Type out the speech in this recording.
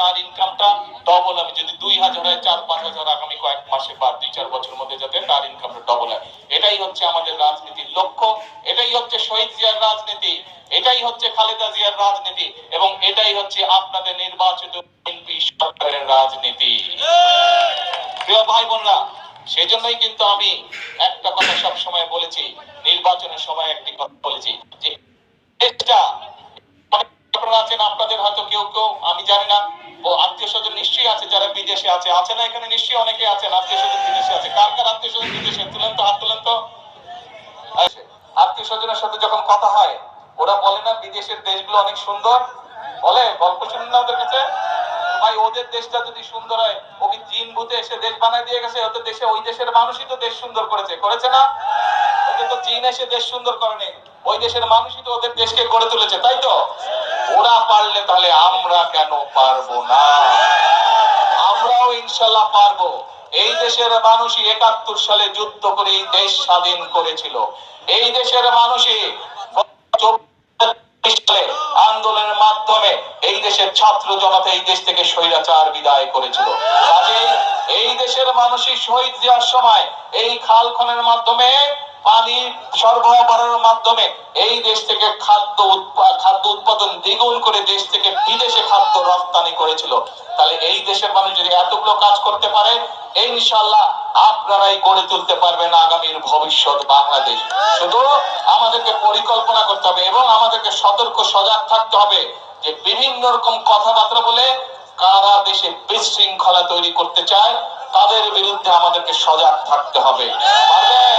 তার ইনকামটা ডবল হবে। যদি 2000 হয় 4-5,000 আগামী কয়েক মাসে বা 2-4 বছরের মধ্যে যাতে তার ইনকামটা ডবল হয়। এটাই হচ্ছে আমাদের রাজনীতির লক্ষ্য, এটাই হচ্ছে শহীদ জিয়ার রাজনীতি, এটাই হচ্ছে খালেদা জিয়ার রাজনীতি, এবং এটাই হচ্ছে আপনাদের নির্বাচিত বিএনপি সরকারের রাজনীতি। প্রিয় ভাই বোনরা, সেজন্যই কিন্তু আমি একটা কথা সব সময় বলেছি, নির্বাচনের সময় একটি কথা বলেছি যে দেশটা, আপনারা আছেন, আপনাদের হয়তো কেউ কেউ, আমি জানি না, ও আত্মীয় স্বজন নিশ্চয়ই আছে যারা বিদেশে আছে, আছে না এখানে নিশ্চয়ই অনেকে আছেন আত্মীয় স্বজন বিদেশে আছে। কার কার আত্মীয় স্বজন বিদেশে? তুলেন তো, হাত তুলেন তো। আত্মীয় স্বজনের সাথে যখন কথা হয়, ওরা বলে না বিদেশের দেশগুলো অনেক সুন্দর, বলে? গল্প শুনুন না ওদের কাছে। ভাই, ওদের দেশটা যদি সুন্দর হয়, ও কি জিন ভূতে এসে দেশ বানায় দিয়ে গেছে? ওদের দেশে, ওই দেশের মানুষই তো দেশ সুন্দর করেছে, করেছে না? ওদের তো জিন এসে দেশ সুন্দর করেনি, ওই দেশের মানুষই তো ওদের দেশকে গড়ে তুলেছে, তাই তো? ওরা পারলে তাহলে আমরা কেন পারবো না? আমরাও ইনশাল্লাহ পারবো। এই দেশের মানুষই 71 সালে যুদ্ধ করে এই দেশ স্বাধীন করেছিল। এই দেশের মানুষই আন্দোলনের মাধ্যমে এই দেশের ছাত্র জনতা এই দেশ থেকে স্বৈরাচার বিদায় করেছিল। কাজেই এই দেশের মানুষই শহীদ জিয়ার সময় এই খাল খননের মাধ্যমে, পানি সরবরাহ করার মাধ্যমে এই দেশ থেকে খাদ্য উৎপাদন দ্বিগুণ করে দেশ থেকে বিদেশে খাদ্য রপ্তানি করেছিল। তাহলে এই দেশের মানুষ যদি এতগুলো কাজ করতে পারে, ইনশাআল্লাহ আপনারাই গড়ে তুলতে পারবেন আগামীর ভবিষ্যৎ বাংলাদেশ। শুধু আমাদেরকে পরিকল্পনা করতে হবে এবং আমাদেরকে সতর্ক সজাগ থাকতে হবে যে বিভিন্ন রকম কথাবার্তা বলে কারা দেশে বিশৃঙ্খলা তৈরি করতে চায়, তাদের বিরুদ্ধে আমাদেরকে সজাগ থাকতে হবে। পারবেন?